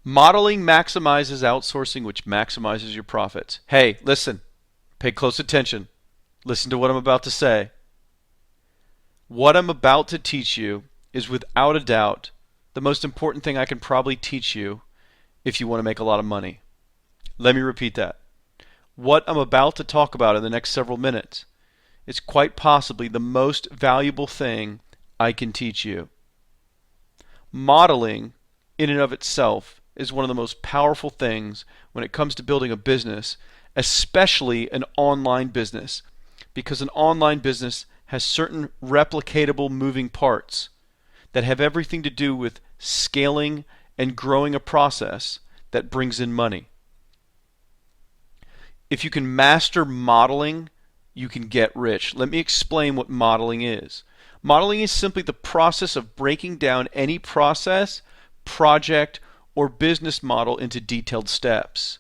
Modeling maximizes outsourcing, which maximizes your profits. Hey, listen, pay close attention. Listen to what I'm about to say. What I'm about to teach you is without a doubt the most important thing I can probably teach you if you want to make a lot of money. Let me repeat that. What I'm about to talk about in the next several minutes is quite possibly the most valuable thing I can teach you. Modeling, in and of itself, is one of the most powerful things when it comes to building a business, especially an online business, because an online business has certain replicatable moving parts that have everything to do with scaling and growing a process that brings in money. If you can master modeling, you can get rich. Let me explain what modeling is. Modeling is simply the process of breaking down any process, project, or business model into detailed steps.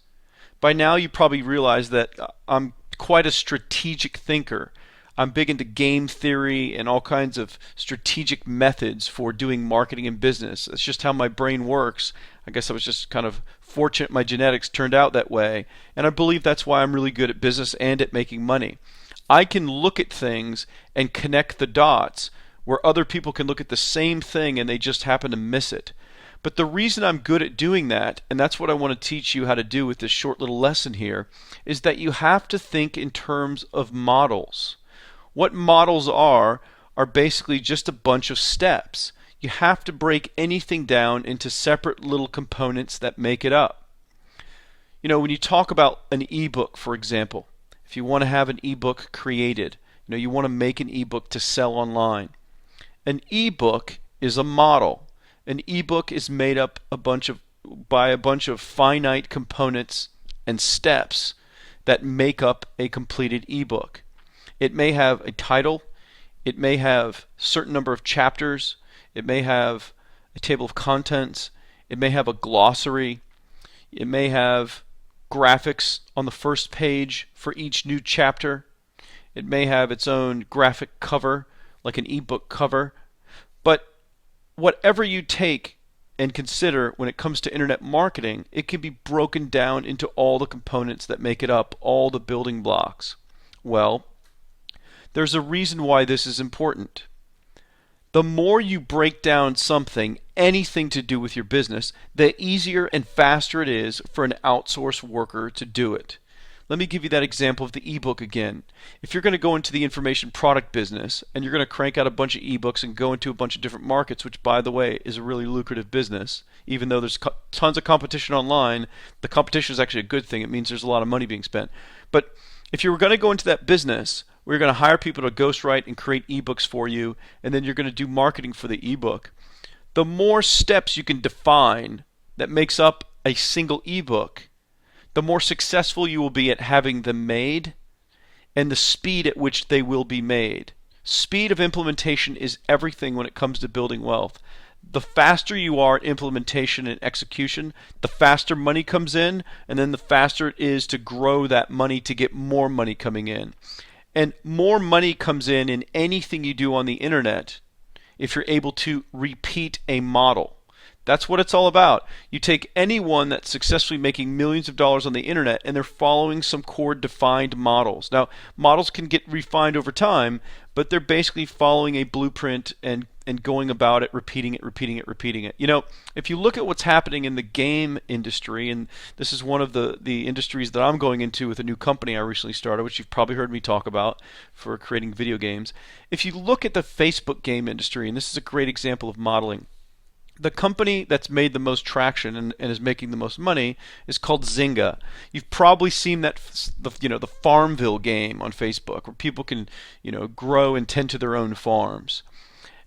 By now you probably realize that I'm quite a strategic thinker. I'm big into game theory and all kinds of strategic methods for doing marketing and business. It's just how my brain works. I guess I was just kind of fortunate my genetics turned out that way, and I believe that's why I'm really good at business and at making money. I can look at things and connect the dots where other people can look at the same thing and they just happen to miss it. But the reason I'm good at doing that, and that's what I want to teach you how to do with this short little lesson here, is that you have to think in terms of models. What models are basically just a bunch of steps. You have to break anything down into separate little components that make it up. You know, when you talk about an ebook, for example, if you want to have an ebook created, you want to make an ebook to sell online. An ebook is a model. An ebook is made up by a bunch of finite components and steps that make up a completed ebook. It may have a title, it may have a certain number of chapters, it may have a table of contents, it may have a glossary, it may have graphics on the first page for each new chapter. It may have its own graphic cover, like an ebook cover. But whatever you take and consider when it comes to internet marketing, it can be broken down into all the components that make it up, all the building blocks. Well, there's a reason why this is important. The more you break down something, anything to do with your business, the easier and faster it is for an outsourced worker to do it. Let me give you that example of the ebook again. If you're going to go into the information product business and you're going to crank out a bunch of ebooks and go into a bunch of different markets, which by the way is a really lucrative business, even though there's tons of competition online, the competition is actually a good thing. It means there's a lot of money being spent. But if you were going to go into that business, we're going to hire people to ghostwrite and create ebooks for you, and then you're going to do marketing for the ebook. The more steps you can define that makes up a single ebook, the more successful you will be at having them made and the speed at which they will be made. Speed of implementation is everything when it comes to building wealth. The faster you are at implementation and execution, the faster money comes in, and then the faster it is to grow that money to get more money coming in. And more money comes in anything you do on the internet if you're able to repeat a model. That's what it's all about. You take anyone that's successfully making millions of dollars on the internet and they're following some core defined models. Now, models can get refined over time, but they're basically following a blueprint and going about it, repeating it, repeating it, repeating it. If you look at what's happening in the game industry, and this is one of the industries that I'm going into with a new company I recently started, which you've probably heard me talk about for creating video games. If you look at the Facebook game industry, and this is a great example of modeling, the company that's made the most traction and is making the most money is called Zynga. You've probably seen that the Farmville game on Facebook, where people can grow and tend to their own farms.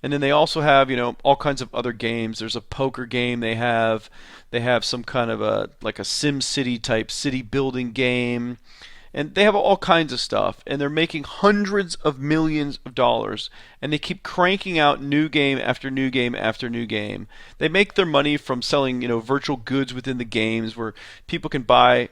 And then they also have all kinds of other games. There's a poker game they have. They have some kind of a SimCity type city building game. And they have all kinds of stuff, and they're making hundreds of millions of dollars, and they keep cranking out new game after new game after new game. They make their money from selling, virtual goods within the games where people can buy,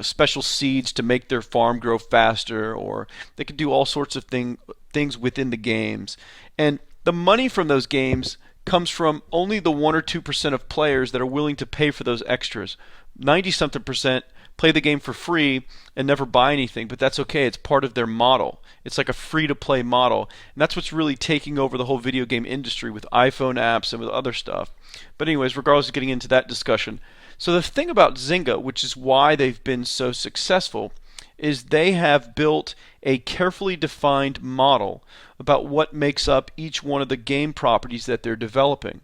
special seeds to make their farm grow faster, or they can do all sorts of things within the games. And the money from those games comes from only the 1 or 2% of players that are willing to pay for those extras. 90 something percent play the game for free and never buy anything, but that's okay. It's part of their model. It's like a free to play model. And that's what's really taking over the whole video game industry with iPhone apps and with other stuff. But anyways, regardless of getting into that discussion. So the thing about Zynga, which is why they've been so successful, is they have built a carefully defined model about what makes up each one of the game properties that they're developing.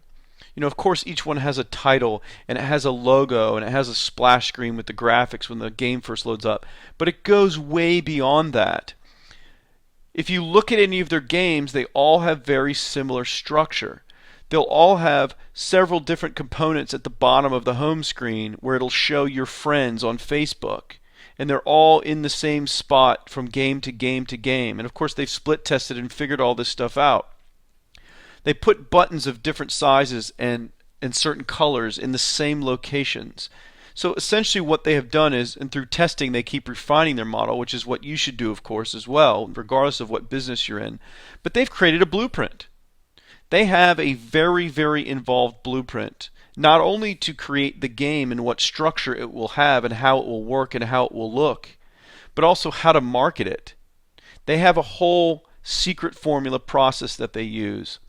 You know, of course, each one has a title and it has a logo and it has a splash screen with the graphics when the game first loads up, but it goes way beyond that. If you look at any of their games, they all have very similar structure. They'll all have several different components at the bottom of the home screen where it'll show your friends on Facebook. And they're all in the same spot from game to game to game. And of course, they've split tested and figured all this stuff out. They put buttons of different sizes and certain colors in the same locations. So essentially what they have done is, and through testing they keep refining their model, which is what you should do, of course, as well, regardless of what business you're in. But they've created a blueprint. They have a very, very involved blueprint, not only to create the game and what structure it will have and how it will work and how it will look, but also how to market it. They have a whole secret formula process that they use.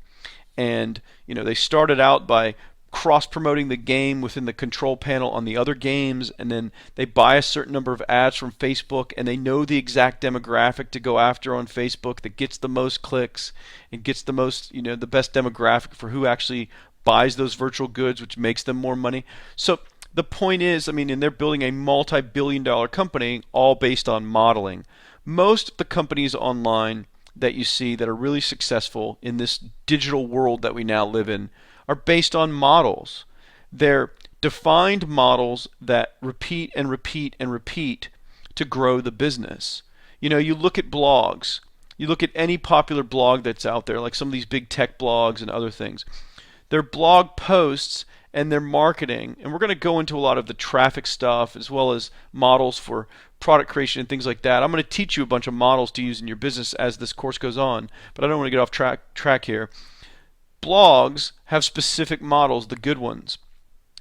And you know, they started out by cross-promoting the game within the control panel on the other games, and then they buy a certain number of ads from Facebook, and they know the exact demographic to go after on Facebook that gets the most clicks and gets the most, you know, the best demographic for who actually buys those virtual goods, which makes them more money. So the point is, I mean, and they're building a multi-billion-dollar company all based on modeling. Most of the companies online that you see that are really successful in this digital world that we now live in are based on models. They're defined models that repeat and repeat and repeat to grow the business. You know, you look at blogs. You look at any popular blog that's out there, like some of these big tech blogs and other things. Their blog posts and their marketing, and we're going to go into a lot of the traffic stuff as well as models for product creation and things like that. I'm going to teach you a bunch of models to use in your business as this course goes on, but I don't want to get off track here. Blogs have specific models, the good ones.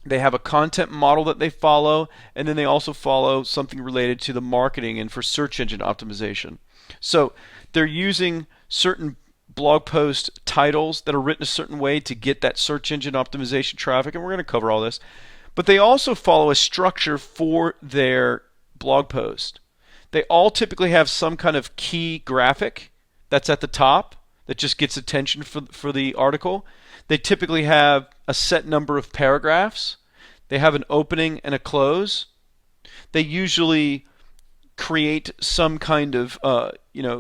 They have a content model that they follow, and then they also follow something related to the marketing and for search engine optimization. So they're using certain blog post titles that are written a certain way to get that search engine optimization traffic, and we're going to cover all this. But they also follow a structure for their blog post. They all typically have some kind of key graphic that's at the top that just gets attention for the article. They typically have a set number of paragraphs. They have an opening and a close. They usually create some kind of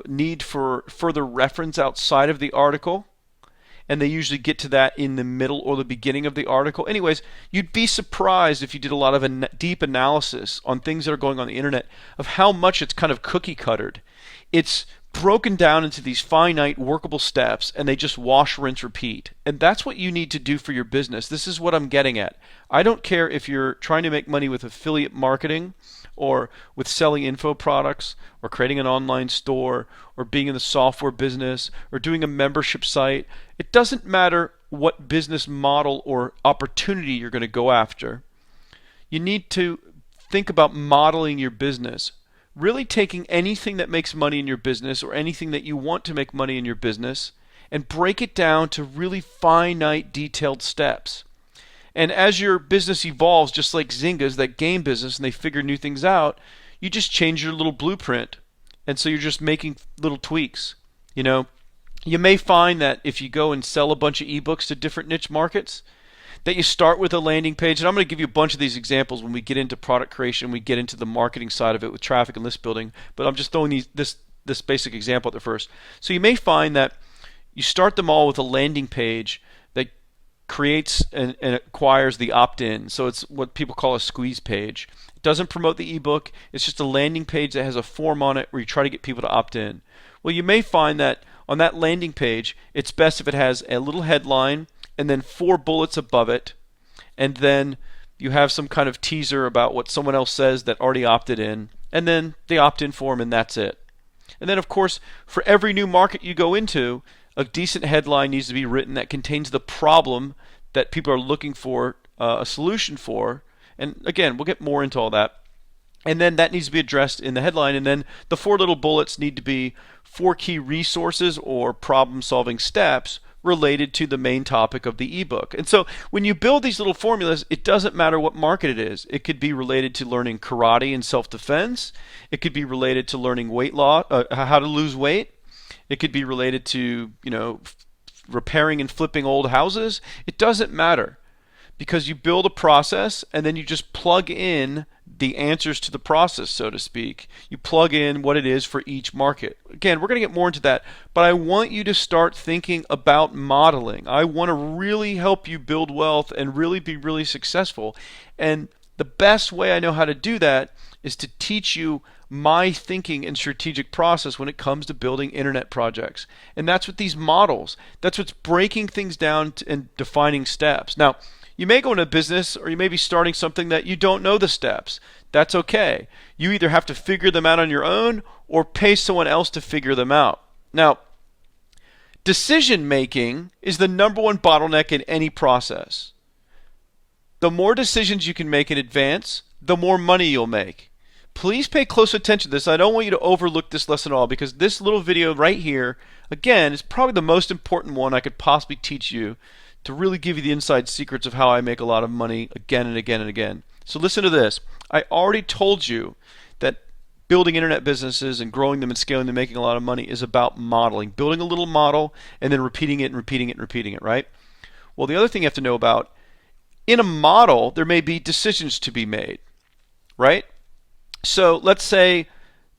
need for further reference outside of the article, and they usually get to that in the middle or the beginning of the article. Anyways, you'd be surprised if you did a lot of deep analysis on things that are going on the internet of how much it's kind of cookie cuttered. It's broken down into these finite workable steps, and they just wash, rinse, repeat. And that's what you need to do for your business. This is what I'm getting at. I don't care if you're trying to make money with affiliate marketing or with selling info products or creating an online store or being in the software business or doing a membership site. It doesn't matter what business model or opportunity you're going to go after. You need to think about modeling your business. Really taking anything that makes money in your business or anything that you want to make money in your business and break it down to really finite, detailed steps. And as your business evolves, just like Zynga's, that game business, and they figure new things out, you just change your little blueprint. And so you're just making little tweaks. You know, you may find that if you go and sell a bunch of ebooks to different niche markets, that you start with a landing page, and I'm going to give you a bunch of these examples when we get into product creation, we get into the marketing side of it with traffic and list building, but I'm just throwing this basic example at the first. So you may find that you start them all with a landing page that creates and acquires the opt-in. So it's what people call a squeeze page. It doesn't promote the ebook. It's just a landing page that has a form on it where you try to get people to opt in. Well, you may find that on that landing page, it's best if it has a little headline and then 4 bullets above it, and then you have some kind of teaser about what someone else says that already opted in, and then the opt-in form, and that's it. And then, of course, for every new market you go into, A decent headline needs to be written that contains the problem that people are looking for a solution for. And again, we'll get more into all that. And then that needs to be addressed in the headline. And then the 4 little bullets need to be 4 key resources or problem-solving steps related to the main topic of the ebook. And so when you build these little formulas, it doesn't matter what market it is. It could be related to learning karate and self-defense. It could be related to learning weight loss, how to lose weight. It could be related to, repairing and flipping old houses. It doesn't matter, because you build a process and then you just plug in the answers to the process, so to speak. You plug in what it is for each market. Again, we're going to get more into that, but I want you to start thinking about modeling. I want to really help you build wealth and really be really successful. And the best way I know how to do that is to teach you my thinking and strategic process when it comes to building internet projects. And that's what these models, that's what's breaking things down and defining steps. Now, you may go into a business, or you may be starting something that you don't know the steps. That's okay. You either have to figure them out on your own or pay someone else to figure them out. Now, decision making is the number one bottleneck in any process. The more decisions you can make in advance, the more money you'll make. Please pay close attention to this. I don't want you to overlook this lesson at all, because this little video right here, again, is probably the most important one I could possibly teach you to really give you the inside secrets of how I make a lot of money again and again and again. So listen to this. I already told you that building internet businesses and growing them and scaling them, making a lot of money, is about modeling. Building a little model and then repeating it and repeating it and repeating it, right? Well, the other thing you have to know about, in a model, there may be decisions to be made, right? So let's say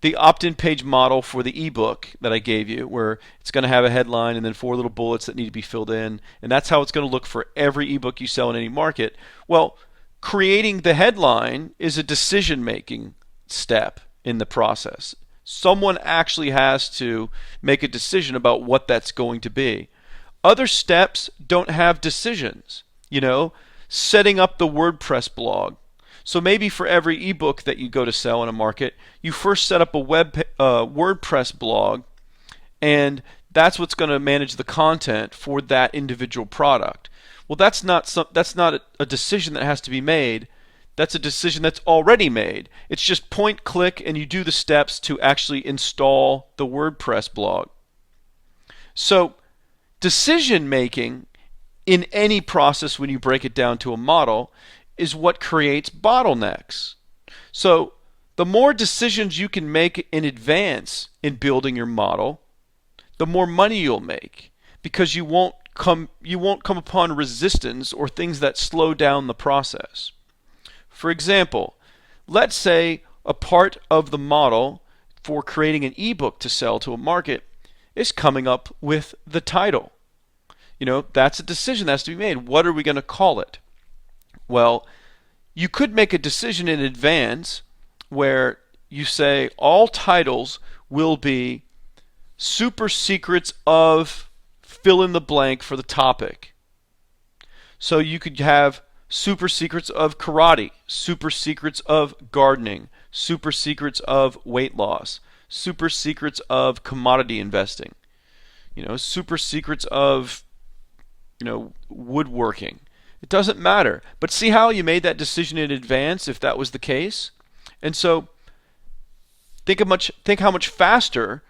the opt-in page model for the ebook that I gave you, where it's going to have a headline and then 4 little bullets that need to be filled in, and that's how it's going to look for every ebook you sell in any market. Well, creating the headline is a decision-making step in the process. Someone actually has to make a decision about what that's going to be. Other steps don't have decisions. Setting up the WordPress blog. So maybe for every ebook that you go to sell in a market, you first set up a WordPress blog, and that's what's going to manage the content for that individual product. Well, that's not a decision that has to be made. That's a decision that's already made. It's just point, click, and you do the steps to actually install the WordPress blog. So decision making in any process, when you break it down to a model, is what creates bottlenecks. So the more decisions you can make in advance in building your model, the more money you'll make, because you won't come upon resistance or things that slow down the process. For example, let's say a part of the model for creating an ebook to sell to a market is coming up with the title. That's a decision that has to be made. What are we going to call it? Well, you could make a decision in advance where you say all titles will be super secrets of fill in the blank for the topic. So you could have super secrets of karate, super secrets of gardening, super secrets of weight loss, super secrets of commodity investing, super secrets of woodworking. It doesn't matter. But see how you made that decision in advance if that was the case? And so think how much faster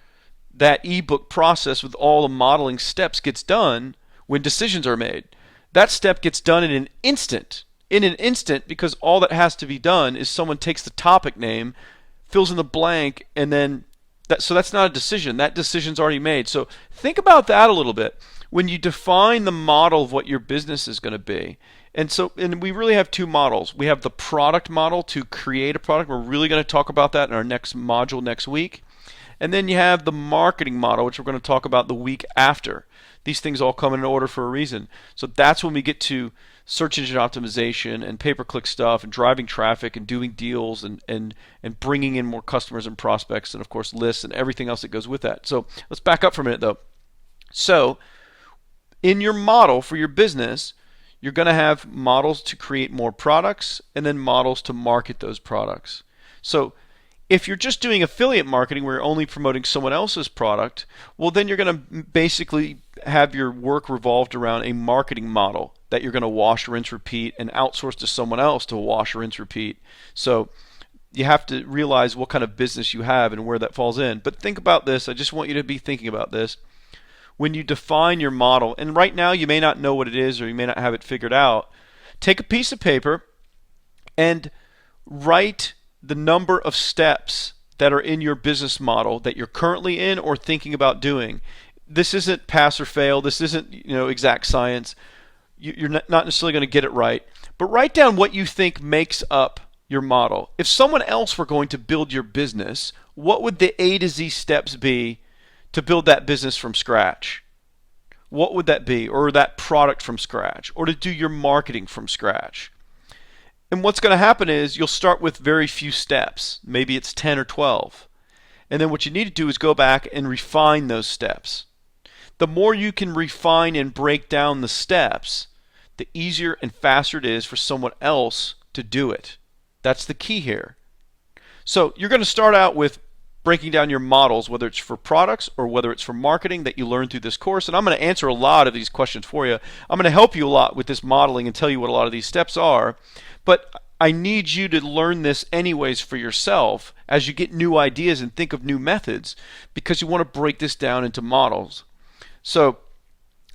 that ebook process with all the modeling steps gets done when decisions are made. That step gets done in an instant. Because all that has to be done is someone takes the topic name, fills in the blank, and then so that's not a decision. That decision's already made. So think about that a little bit when you define the model of what your business is going to be. And we really have 2 models. We have the product model to create a product. We're really going to talk about that in our next module next week. And then you have the marketing model, which we're going to talk about the week after. These things all come in order for a reason. So that's when we get to search engine optimization and pay-per-click stuff and driving traffic and doing deals and bringing in more customers and prospects and, of course, lists and everything else that goes with that. So let's back up for a minute, though. So in your model for your business, you're going to have models to create more products and then models to market those products. So If you're just doing affiliate marketing where you're only promoting someone else's product, well, then you're going to basically have your work revolved around a marketing model that you're going to wash, rinse, repeat, and outsource to someone else to wash, rinse, repeat. So you have to realize what kind of business you have and where that falls in. But think about this. I just want you to be thinking about this. When you define your model, and right now you may not know what it is or you may not have it figured out, take a piece of paper and write the number of steps that are in your business model that you're currently in or thinking about doing. This isn't pass or fail. This isn't exact science. You're not necessarily going to get it right. But write down what you think makes up your model. If someone else were going to build your business, what would the A to Z steps be to build that business from scratch? What would that be? Or that product from scratch? Or to do your marketing from scratch? And what's going to happen is you'll start with very few steps. Maybe it's 10 or 12. And then what you need to do is go back and refine those steps. The more you can refine and break down the steps, the easier and faster it is for someone else to do it. That's the key here. So you're going to start out with breaking down your models, whether it's for products or whether it's for marketing that you learn through this course. And I'm going to answer a lot of these questions for you. I'm going to help you a lot with this modeling and tell you what a lot of these steps are. But I need you to learn this anyways for yourself as you get new ideas and think of new methods, because you want to break this down into models. So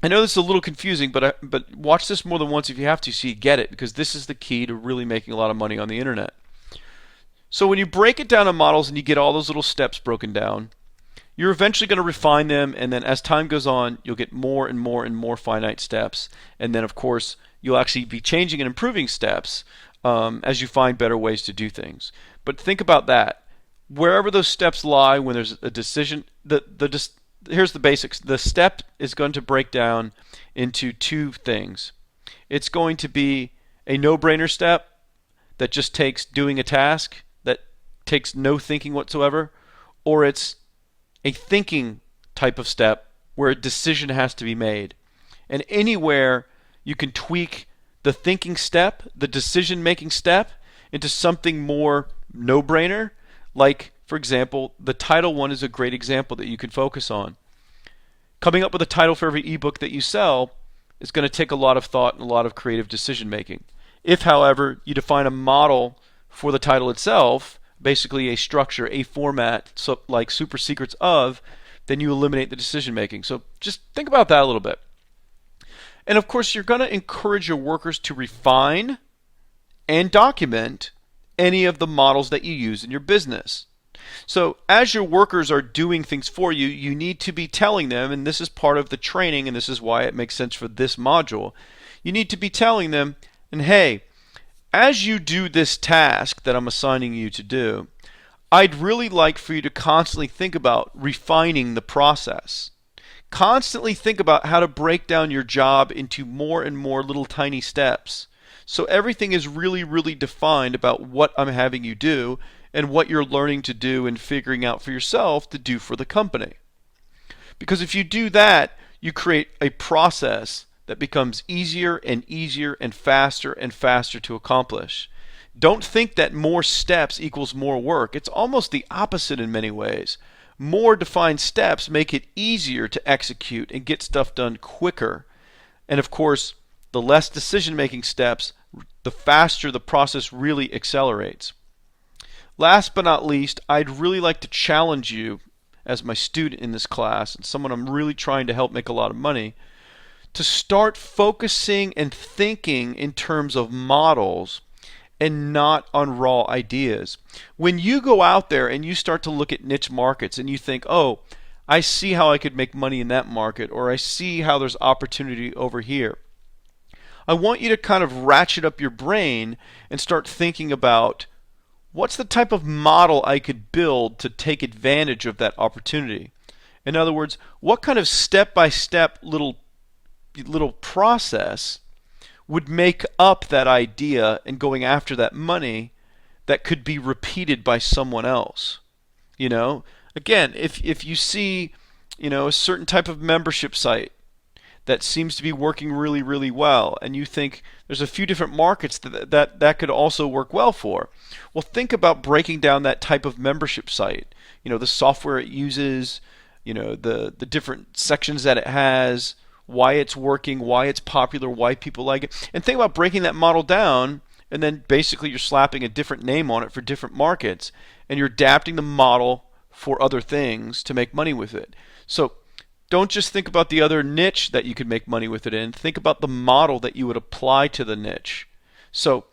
I know this is a little confusing, but watch this more than once if you have to so you get it, because this is the key to really making a lot of money on the internet. So when you break it down in models and you get all those little steps broken down, you're eventually going to refine them, and then as time goes on, you'll get more and more and more finite steps. And then, of course, you'll actually be changing and improving steps as you find better ways to do things. But think about that. Wherever those steps lie when there's a decision, here's the basics. The step is going to break down into two things. It's going to be a no-brainer step that just takes doing a task, that takes no thinking whatsoever, or it's a thinking type of step where a decision has to be made. And anywhere you can tweak the thinking step, the decision-making step, into something more no-brainer, like, for example, the title one is a great example that you can focus on. Coming up with a title for every ebook that you sell is going to take a lot of thought and a lot of creative decision-making. If, however, you define a model for the title itself, basically a structure, a format, so like Super Secrets of, then you eliminate the decision making. So just think about that a little bit. And of course, you're going to encourage your workers to refine and document any of the models that you use in your business. So as your workers are doing things for you, you need to be telling them, and this is part of the training, and this is why it makes sense for this module, you need to be telling them, and hey, as you do this task that I'm assigning you to do, I'd really like for you to constantly think about refining the process. Constantly think about how to break down your job into more and more little tiny steps. So everything is really, really defined about what I'm having you do and what you're learning to do and figuring out for yourself to do for the company. Because if you do that, you create a process that becomes easier and easier and faster to accomplish. Don't think that more steps equals more work. It's almost the opposite in many ways. More defined steps make it easier to execute and get stuff done quicker. And of course, the less decision-making steps, the faster the process really accelerates. Last but not least, I'd really like to challenge you as my student in this class and someone I'm really trying to help make a lot of money, to start focusing and thinking in terms of models and not on raw ideas. When you go out there and you start to look at niche markets and you think, oh, I see how I could make money in that market, or I see how there's opportunity over here, I want you to kind of ratchet up your brain and start thinking about what's the type of model I could build to take advantage of that opportunity. In other words, what kind of step-by-step little process would make up that idea and going after that money that could be repeated by someone else. Again, if you see, a certain type of membership site that seems to be working really, really well, and you think there's a few different markets that could also work well for. Well, think about breaking down that type of membership site. The software it uses, the different sections that it has, why it's working, why it's popular, why people like it. And think about breaking that model down, and then basically you're slapping a different name on it for different markets, and you're adapting the model for other things to make money with it. So don't just think about the other niche that you could make money with it in. Think about the model that you would apply to the niche. So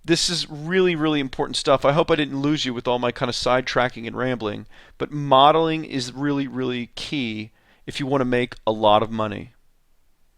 this is really, really important stuff. I hope I didn't lose you with all my kind of sidetracking and rambling, but modeling is really, really key if you want to make a lot of money.